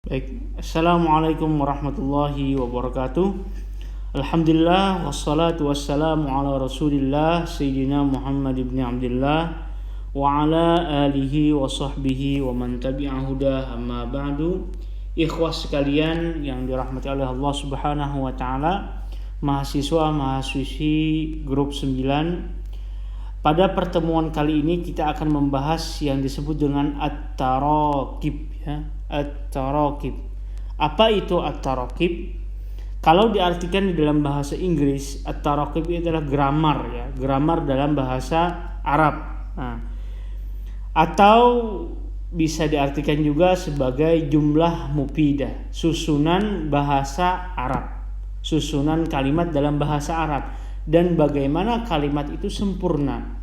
Baik, Assalamualaikum warahmatullahi wabarakatuh. Alhamdulillah wassalatu wassalamu ala Rasulillah Sayyidina Muhammad ibn Abdullah wa ala alihi wa sahbihi wa man tabi'a huda amma ba'du. Ikhwas sekalian yang dirahmati oleh Allah Subhanahu wa taala, mahasiswa mahasiswi grup 9. Pada pertemuan kali ini kita akan membahas yang disebut dengan at-tarakib ya. At-tarakib. Apa itu at-tarakib? Kalau diartikan di dalam bahasa Inggris, at-tarakib itu adalah grammar ya, grammar dalam bahasa Arab. Nah, atau bisa diartikan juga sebagai jumlah mufidah, susunan bahasa Arab, susunan kalimat dalam bahasa Arab, dan bagaimana kalimat itu sempurna.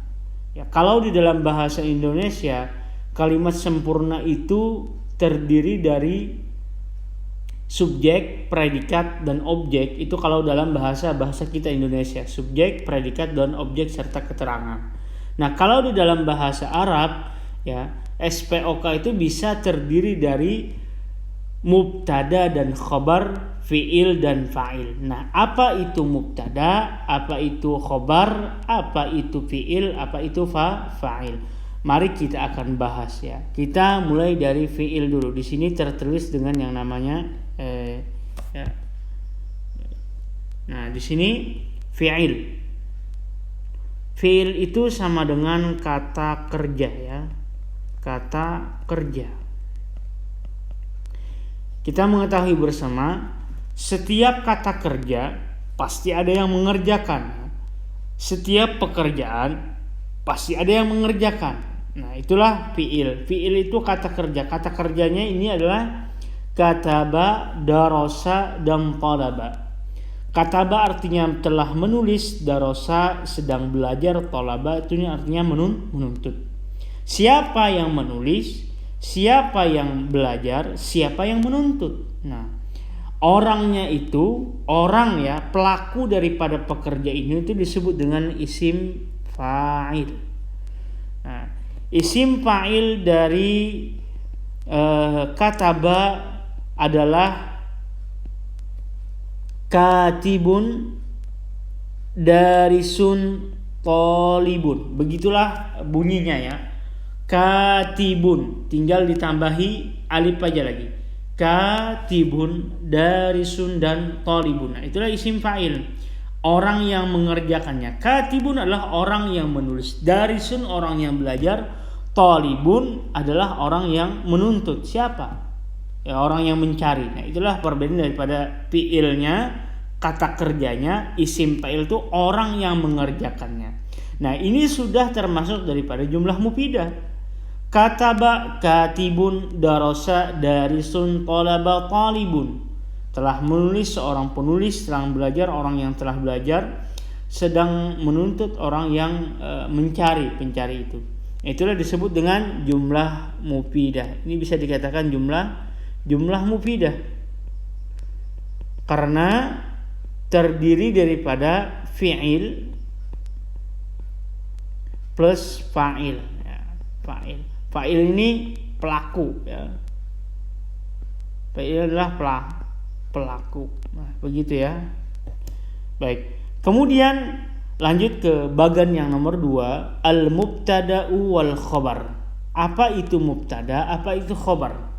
Ya, kalau di dalam bahasa Indonesia, kalimat sempurna itu terdiri dari subjek, predikat, dan objek. Itu kalau dalam bahasa kita Indonesia, subjek, predikat, dan objek serta keterangan. Nah, kalau di dalam bahasa Arab ya, SPOK itu bisa terdiri dari mubtada dan khabar, fiil dan fa'il. Nah, apa itu mubtada, apa itu khabar, apa itu fiil, apa itu fa'il. Mari kita akan bahas ya. Kita mulai dari fiil dulu. Di sini tertulis dengan yang namanya ya. Nah, di sini fiil. Fiil itu sama dengan kata kerja ya. Kata kerja. Kita mengetahui bersama, setiap kata kerja pasti ada yang mengerjakan. Setiap pekerjaan pasti ada yang mengerjakan. Nah, itulah fiil. Fiil itu kata kerja. Kata kerjanya ini adalah kataba, darasa, dan talaba. Kataba artinya telah menulis, darasa sedang belajar, talaba itu artinya menuntut. Siapa yang menulis, siapa yang belajar, siapa yang menuntut. Nah, orangnya itu, orang ya, pelaku daripada pekerja ini itu disebut dengan isim fa'il. Nah, isim fa'il dari kataba adalah katibun, darisun, tolibun. Begitulah bunyinya ya. Katibun, tinggal ditambahi alif aja lagi. Katibun, darisun, dan tolibun. Nah, itulah isim fa'il, orang yang mengerjakannya. Katibun adalah orang yang menulis, darisun orang yang belajar, talibun adalah orang yang menuntut. Siapa? Ya, orang yang mencari. Nah, itulah perbedaan daripada fiilnya, kata kerjanya. Isim fa'il itu orang yang mengerjakannya. Nah, ini sudah termasuk daripada jumlah mufidah. Kataba, katibun, darasa, darisun, talaba, talibun. Telah menulis seorang penulis, sedang belajar orang yang telah belajar, sedang menuntut orang yang mencari, pencari itu. Itulah disebut dengan jumlah mufidah. Ini bisa dikatakan jumlah mufidah karena terdiri daripada fi'il plus fa'il ya, fa'il ini pelaku ya. Fa'il adalah pelaku. Nah, begitu ya. Baik. Kemudian lanjut ke bagian yang nomor 2, al-mubtada'u wal khabar. Apa itu mubtada? Apa itu khabar?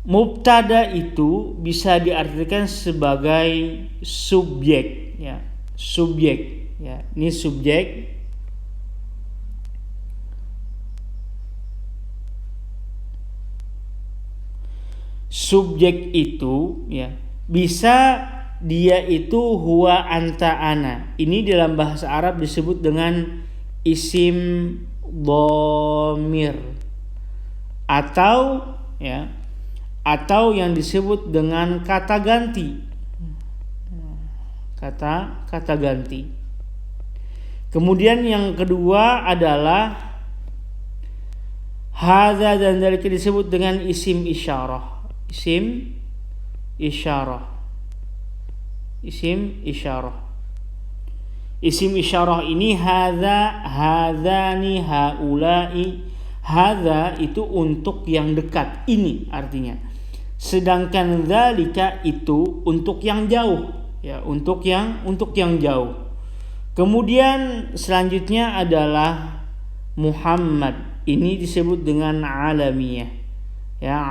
Mubtada itu bisa diartikan sebagai subjek ya. Subjek ya. Ini subjek. Subjek itu ya bisa dia itu huwa anta ana. Ini dalam bahasa Arab disebut dengan isim dhamir atau ya, atau yang disebut dengan kata ganti. Kata ganti. Kemudian yang kedua adalah hadza, dan dari disebut dengan isim isyarah. Isim isyarah. Isim isyarah ini hadza, hadzani, haula'i, Hadza itu untuk yang dekat, ini artinya. Sedangkan dzalika itu untuk yang jauh, ya, untuk yang jauh. Kemudian selanjutnya adalah Muhammad. Ini disebut dengan alamiyah. Ya,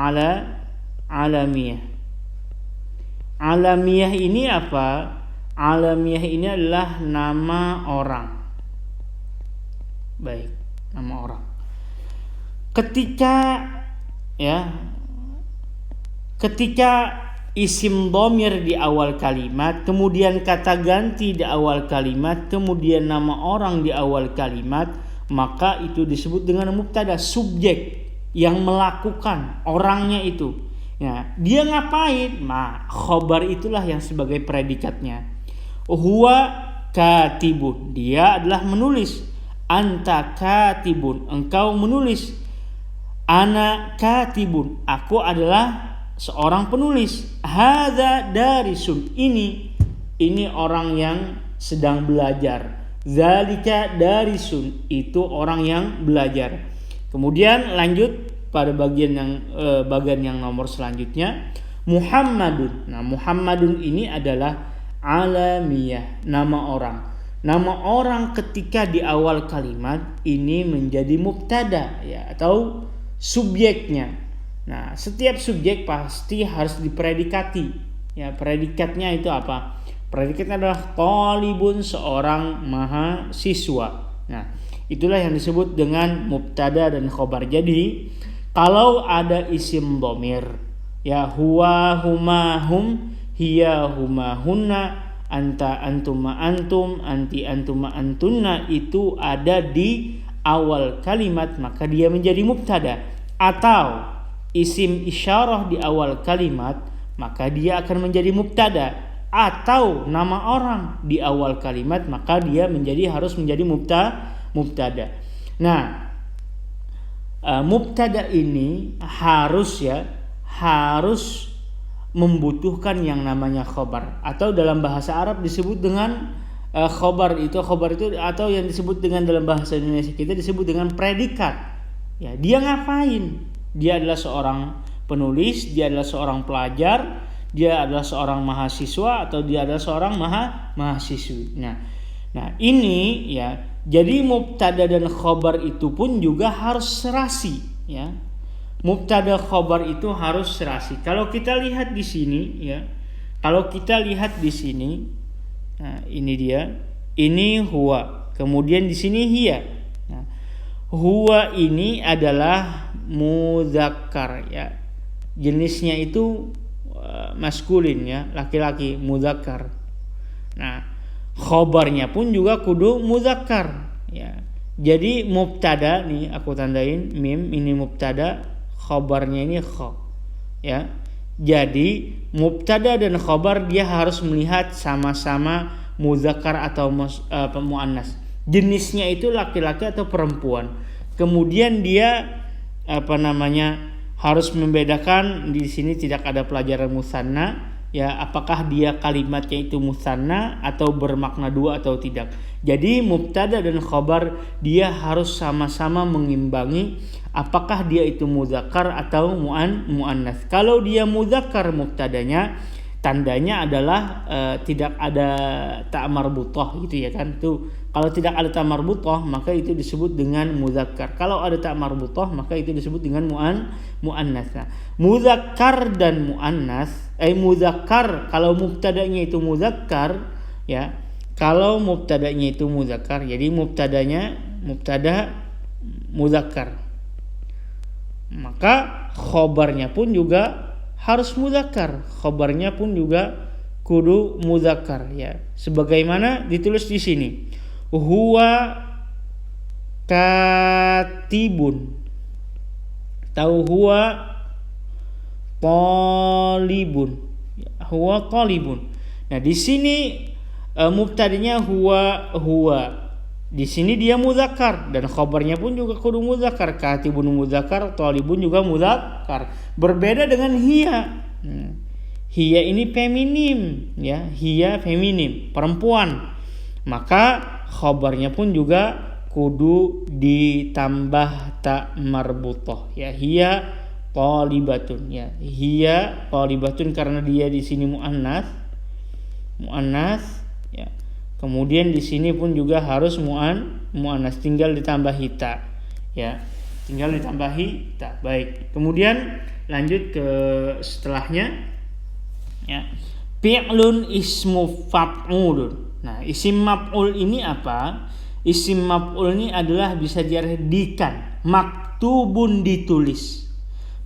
alamiyah. Alamiyah ini apa? Alamiyah ini adalah nama orang. Baik, nama orang. Ketika isim dhamir di awal kalimat, kemudian kata ganti di awal kalimat, kemudian nama orang di awal kalimat, maka itu disebut dengan mubtada, subjek yang melakukan, orangnya itu. Ya, dia ngapain? Khobar itulah yang sebagai predikatnya. Huwa katibun, dia adalah menulis. Anta katibun, engkau menulis. Ana katibun, aku adalah seorang penulis. Hadza darisun, ini orang yang sedang belajar. Zalika darisun, itu orang yang belajar. Kemudian lanjut pada bagian yang nomor selanjutnya, Muhammadun. Nah, Muhammadun ini adalah alamiyah, nama orang. Nama orang ketika di awal kalimat ini menjadi mubtada, ya, atau subjeknya. Nah, setiap subjek pasti harus dipredikati. Ya, predikatnya itu apa? Predikatnya adalah talibun, seorang mahasiswa. Nah, itulah yang disebut dengan mubtada dan khobar. Jadi, kalau ada isim dhamir, ya, huwa huma hum, hiya huma hunna, anta antuma antum, anti antuma antunna, itu ada di awal kalimat, maka dia menjadi mubtada. Atau isim isyarah di awal kalimat, maka dia akan menjadi mubtada. Atau nama orang di awal kalimat, maka dia harus menjadi mubtada. Nah, mubtada ini harus membutuhkan yang namanya khobar, atau dalam bahasa Arab disebut dengan khobar itu atau yang disebut dengan dalam bahasa Indonesia kita disebut dengan predikat. Ya, dia ngapain? Dia adalah seorang penulis, dia adalah seorang pelajar, dia adalah seorang mahasiswa, atau dia adalah seorang mahasiswi. Nah, ini ya. Jadi mubtada dan khobar itu pun juga harus serasi, ya. Mubtada khobar itu harus serasi. Kalau kita lihat di sini, ya. Nah, ini dia. Ini huwa. Kemudian di sini hiya. Nah, huwa ini adalah mudzakkar, ya. Jenisnya itu maskulin, ya, laki-laki, mudzakkar. Nah, khobarnya pun juga kudu mudzakkar, ya. Jadi mubtada nih aku tandain mim, ini mubtada, khobarnya ini kho, ya. Jadi mubtada dan khobar dia harus melihat sama-sama mudzakkar atau muannas. Jenisnya itu laki-laki atau perempuan. Kemudian dia harus membedakan, di sini tidak ada pelajaran musanna, ya, apakah dia kalimatnya itu musanna atau bermakna dua atau tidak. Jadi mubtada dan khobar dia harus sama-sama mengimbangi apakah dia itu mudzakkar atau muannas. Kalau dia mudzakkar mubtadanya, tandanya adalah tidak ada ta' marbutah gitu, ya kan. Tuh, kalau tidak ada ta' marbutah maka itu disebut dengan mudzakkar. Kalau ada ta' marbutah maka itu disebut dengan muannas. Nah, mudzakkar dan muannas, mudzakkar kalau mubtadanya itu mudzakkar, ya. Kalau mubtadanya itu mudzakkar, jadi mubtada mudzakkar. Maka khobarnya pun juga harus mudzakkar. Khobarnya pun juga kudu mudzakkar, ya. Sebagaimana ditulis di sini. Huwa katibun. Tahu huwa talibun. Huwa talibun. Nah, di sini mubtadanya huwa. Di sini dia mudzakkar dan khabarnya pun juga kudu mudzakkar. Katibun mudzakkar, talibun juga mudzakkar. Berbeda dengan hiya. Hiya ini feminim, ya. Hiya feminim, perempuan. Maka khabarnya pun juga kudu ditambah ta marbutoh ya, hiya thalibatun ya, hiya thalibatun karena dia di sini muannas ya. Kemudian di sini pun juga harus muannas, tinggal ditambahi ta ya, tinggal ditambahi ta. Baik, kemudian lanjut ke setelahnya ya, fi'lun ismu fa'ulun. Nah, isim maf'ul ini apa? Isim maf'ul ini adalah bisa diartikan maktubun ditulis,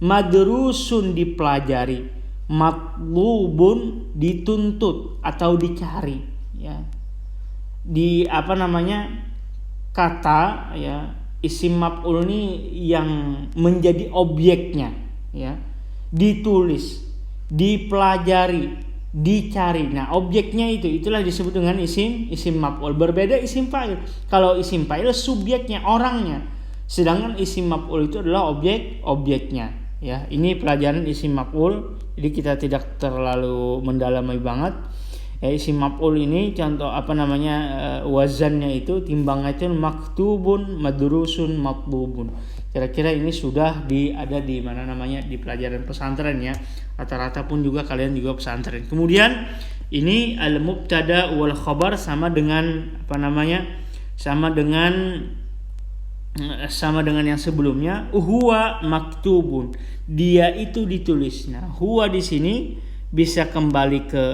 madrusun dipelajari, matlubun dituntut atau dicari ya. Di kata ya, isim maf'ul ini yang menjadi objeknya ya, ditulis, dipelajari, dicari. Nah, objeknya itulah disebut dengan isim maf'ul. Berbeda isim fa'il. Kalau isim fa'il subjeknya, orangnya. Sedangkan isim maf'ul itu adalah objeknya ya. Ini pelajaran isim maf'ul. Jadi kita tidak terlalu mendalami banget. Ya, isim maf'ul ini contoh wazannya itu, timbangnya itu maktubun, madrusun, matlubun. Kira-kira ini sudah ada di di pelajaran pesantren ya. Rata-rata pun juga kalian juga pesantren. Kemudian ini al-mubtada wal khabar sama dengan sama dengan yang sebelumnya. Huwa maktubun, dia itu ditulis. Nah, huwa di sini bisa kembali ke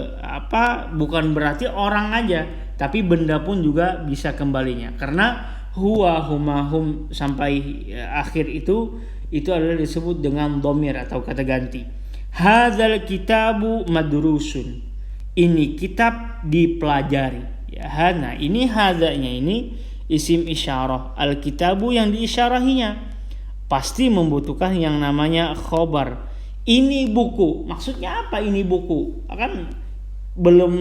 bukan berarti orang aja, tapi benda pun juga bisa kembalinya, karena huwa, huma, hum sampai akhir itu adalah disebut dengan dhamir atau kata ganti. Hadzal kitabu madrusun, ini kitab dipelajari ya. Nah, ini hadzanya ini isim isyarah, al kitabu yang diisyarahinya pasti membutuhkan yang namanya khobar. Ini buku, maksudnya apa ini buku? Kan belum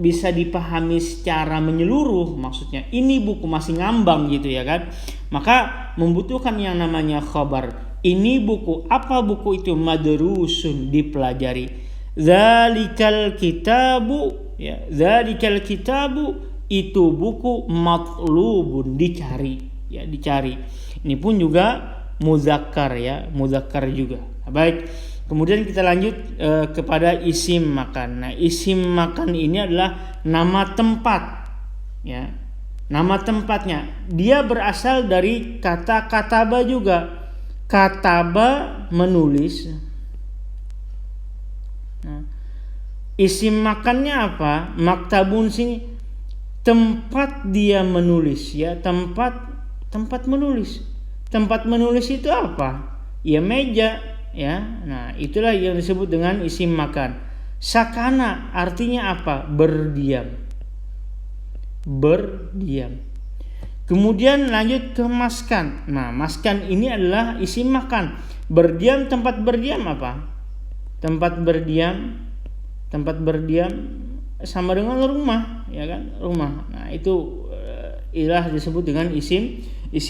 bisa dipahami secara menyeluruh, maksudnya ini buku masih ngambang gitu ya kan. Maka membutuhkan yang namanya khabar. Ini buku, apa buku itu? Madrusun, dipelajari. Zalikal kitabu ya, zalikal kitabu itu buku, matlubun, dicari ya, dicari. Ini pun juga muzakkar ya, muzakkar juga. Baik. Kemudian kita lanjut kepada isim makan. Nah, isim makan ini adalah nama tempat ya. Nama tempatnya. Dia berasal dari kata kataba juga. Kataba, menulis. Nah, isim makannya apa? Maktabun sini tempat dia menulis ya, tempat menulis. Tempat menulis itu apa? Ya meja ya. Nah, itulah yang disebut dengan isim makan. Sakana artinya apa? Berdiam. Kemudian lanjut ke maskan. Nah, maskan ini adalah isim makan. Berdiam, tempat berdiam apa? Tempat berdiam sama dengan rumah ya kan, rumah. Nah, itu ialah disebut dengan isim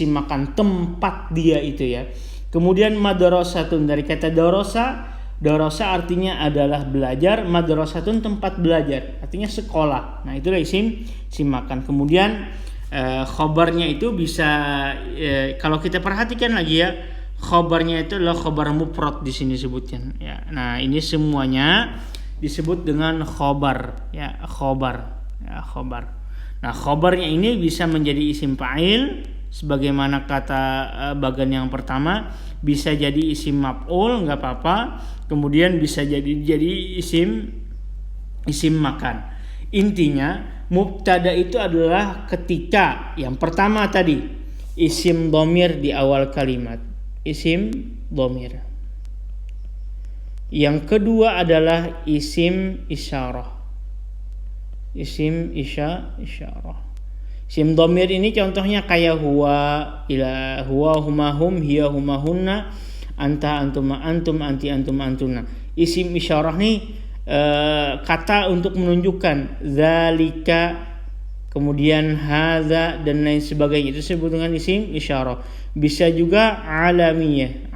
makan, tempat dia itu ya. Kemudian madrasatun, dari kata dorosa artinya adalah belajar, madrasatun tempat belajar, artinya sekolah. Nah, itulah isim makan. Kemudian khobarnya itu bisa kalau kita perhatikan lagi ya, khobarnya itu adalah khobar mufrad di sini sebutkan ya. Nah, ini semuanya disebut dengan khobar ya, khobar. Nah, khobarnya ini bisa menjadi isim fa'il sebagaimana kata bagian yang pertama, bisa jadi isim maf'ul enggak apa-apa, kemudian bisa jadi isim makan. Intinya mubtada itu adalah ketika yang pertama tadi isim dhamir di awal kalimat, isim dhamir. Yang kedua adalah isim isyarah. Isim isyarah. Isim dhamir ini contohnya kayak huwa, ila, huwa, huma, hum, hiya, huma, hunna, anta, antuma, antum, anti, antum, antuna. Isim isyarah nih kata untuk menunjukkan zalika, kemudian hadza dan lain sebagainya, itu disebut dengan isim isyarah. Bisa juga alamiyah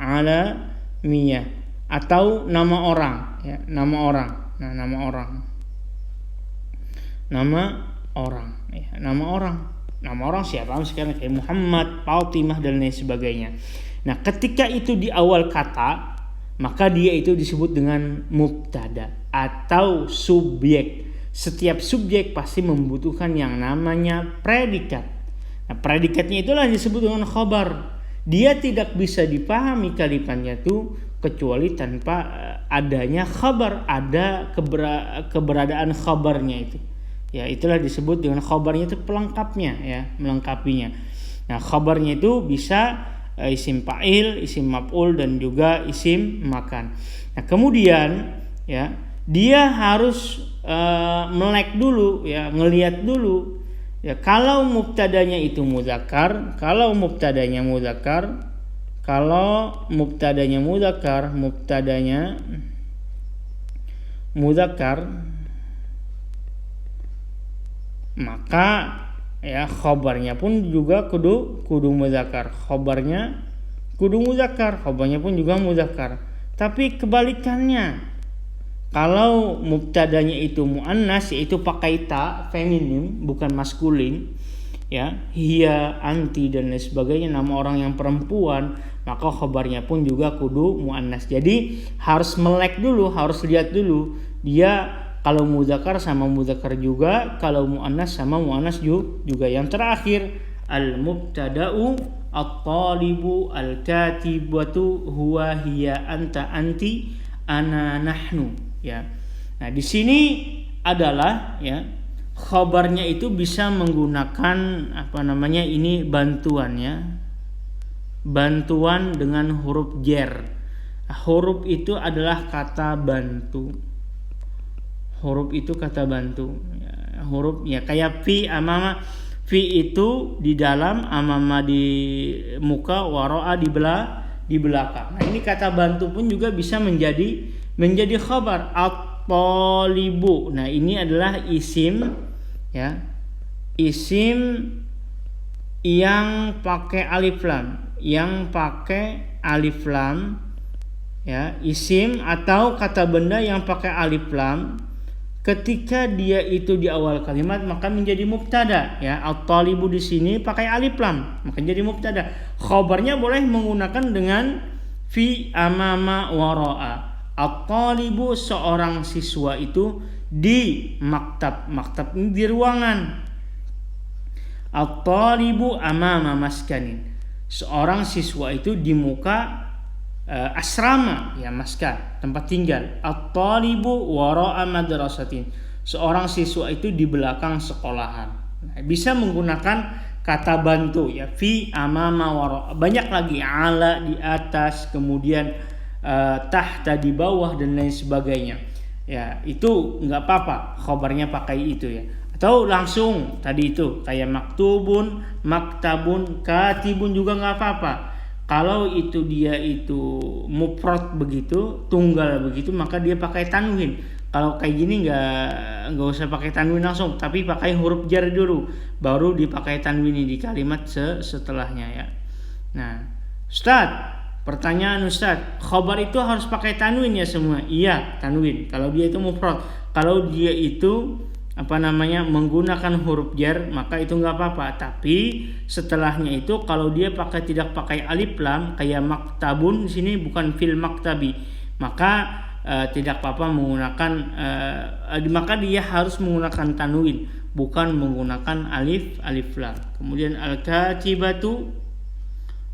atau nama orang ya, nama orang. Nah, nama orang ya, nama orang. nama orang siapa sekarang kayak Muhammad, Fatimah dan lain sebagainya. Nah, ketika itu di awal kata, maka dia itu disebut dengan mubtada atau subjek. Setiap subjek pasti membutuhkan yang namanya predikat. Nah, predikatnya itulah disebut dengan khabar. Dia tidak bisa dipahami kalimatnya itu kecuali tanpa adanya khabar, ada keberadaan khabarnya itu. Ya, itulah disebut dengan khabarnya itu pelengkapnya, ya, melengkapinya. Nah, khabarnya itu bisa isim fa'il, isim maf'ul dan juga isim makan. Nah, kemudian ya, dia harus melek dulu, ya, ngelihat dulu. Ya, kalau mubtadanya itu mudzakkar, mubtadanya mudzakkar, maka ya khabarnya pun juga kudu mudzakkar. Khabarnya pun juga mudzakkar. Tapi kebalikannya, kalau mubtadanya itu muannas, yaitu pakai ta, feminim, bukan maskulin, ya, hiya, anti dan lain sebagainya, nama orang yang perempuan, maka khabarnya pun juga kudu muannas. Jadi harus melek dulu, harus lihat dulu dia kalau mudzakkar sama mudzakkar juga, kalau muannas sama muannas juga. Yang terakhir, al-mubtada'u at-talibu al-katibatu huwa hiya anta anti ana nahnu, ya. Nah, di sini adalah, ya, khabarnya itu bisa menggunakan ini bantuan, ya. Bantuan dengan huruf jar. Nah, huruf itu adalah kata bantu. Ya, huruf ya kayak fi, amama. Fi itu di dalam, amama di muka, waro'a di belakang. Nah, ini kata bantu pun juga bisa menjadi khabar. At-talibu. Nah, ini adalah isim, ya. Isim yang pakai alif lam, ya, isim atau kata benda yang pakai alif lam. Ketika dia itu di awal kalimat maka menjadi mubtada, ya. At-talibu di sini pakai alif lam maka jadi mubtada. Khabarnya boleh menggunakan dengan fi, amama, wara'a. At-talibu seorang siswa itu di maktab ini di ruangan. At-talibu amama maskanin, seorang siswa itu di muka asrama, ya, maskan, tempat tinggal. At-talibu wara'a madrasatin, seorang siswa itu di belakang sekolahan. Nah, bisa menggunakan kata bantu, ya, fi, amama, wara'a. Banyak lagi, ala di atas, kemudian tahta di bawah dan lain sebagainya. Ya, itu enggak apa-apa khabarnya pakai itu, ya. Atau langsung tadi itu kayak maktubun, maktabun, katibun juga enggak apa-apa. Kalau itu dia itu mufrad begitu, tunggal begitu, maka dia pakai tanwin. Kalau kayak gini nggak usah pakai tanwin langsung, tapi pakai huruf jar dulu, baru dipakai tanwin di kalimat setelahnya, ya. Nah, Ustaz, pertanyaan Ustaz, khabar itu harus pakai tanwin ya semua? Iya, tanwin. Kalau dia itu mufrad, kalau dia itu menggunakan huruf jar, maka itu nggak apa-apa. Tapi setelahnya itu kalau dia tidak pakai alif lam, kayak maktabun di sini bukan fil maktabi, maka tidak apa-apa menggunakan, maka dia harus menggunakan tanwin, bukan menggunakan alif lam. Kemudian al-katibatu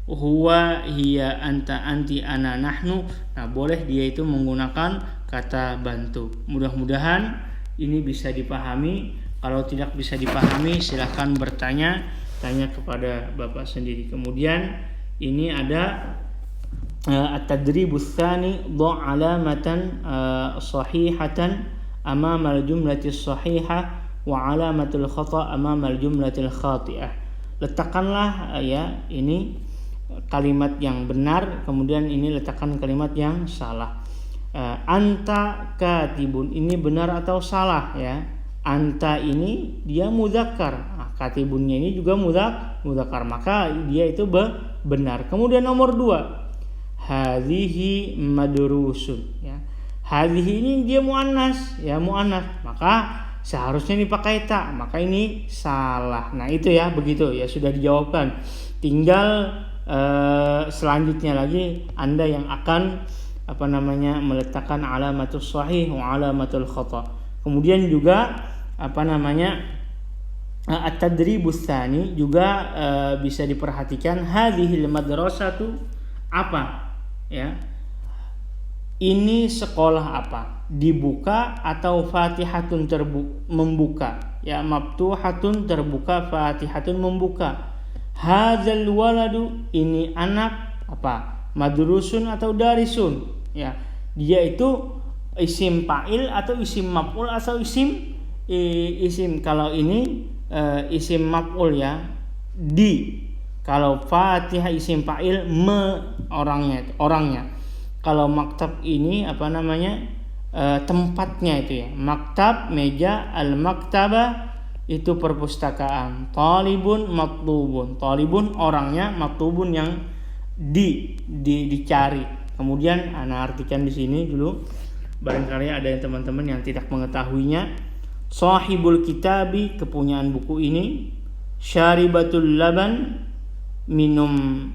huwa hiya anta anti ana nahnu. Nah, boleh dia itu menggunakan kata bantu. Mudah-mudahan ini bisa dipahami. Kalau tidak bisa dipahami, silahkan tanya kepada Bapak sendiri. Kemudian ini ada at-tadribus tsani dha' alamatan sahihatan amama al-jumlati sahihah wa alamatul khata' amama al-jumlati khati'ah. Letakkanlah ini kalimat yang benar, kemudian ini letakkan kalimat yang salah. Anta katibun, ini benar atau salah, ya. Anta ini dia mudzakkar, katibunnya ini juga mudzakkar, maka dia itu benar. Kemudian nomor 2, hadhihi madrusun, ya. Hadhihi ini dia muannas, ya, muannas, maka seharusnya dipakai ta, maka ini salah. Nah itu ya, begitu ya, sudah dijawabkan. Tinggal selanjutnya lagi Anda yang akan meletakkan alamatul sahih wa alamatul khata. Kemudian juga at-tadribus tsani juga bisa diperhatikan, hadhil madrasatu apa ya, ini sekolah apa, dibuka atau fatihatun membuka ya, maftuhatun terbuka, fatihatun membuka. Hadzal waladu, ini anak apa, madrusun atau darisun ya, dia itu isim fa'il atau isim maf'ul atau isim kalau ini isim maf'ul ya, di. Kalau Fatihah isim fa'il, orangnya. Kalau maktab ini tempatnya itu ya, maktab meja, al-maktaba itu perpustakaan, talibun matlubun, talibun orangnya, matlubun yang dicari. Kemudian ana artikan di sini dulu, barangkali ada yang teman-teman yang tidak mengetahuinya. Sahibul kitabi, kepunyaan buku ini. Syaribatul laban, minum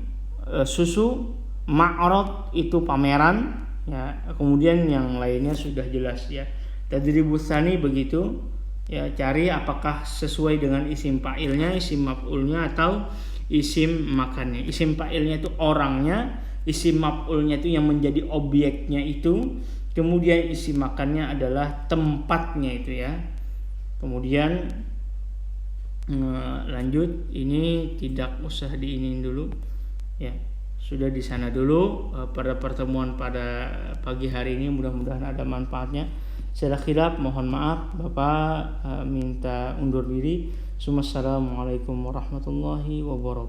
susu. Ma'rad, itu pameran ya. Kemudian yang lainnya sudah jelas ya. Tadribus tsani begitu ya, cari apakah sesuai dengan isim fa'ilnya, isim maf'ulnya, atau isim makannya. Isim fa'ilnya itu orangnya, isim maf'ulnya itu yang menjadi objeknya itu, kemudian isim makannya adalah tempatnya itu ya. Kemudian lanjut, ini tidak usah diinin dulu ya, sudah di sana dulu pada pertemuan pada pagi hari ini, mudah-mudahan ada manfaatnya. Saya khilaf, mohon maaf, Bapak minta undur diri. Assalamualaikum warahmatullahi wabarakatuh.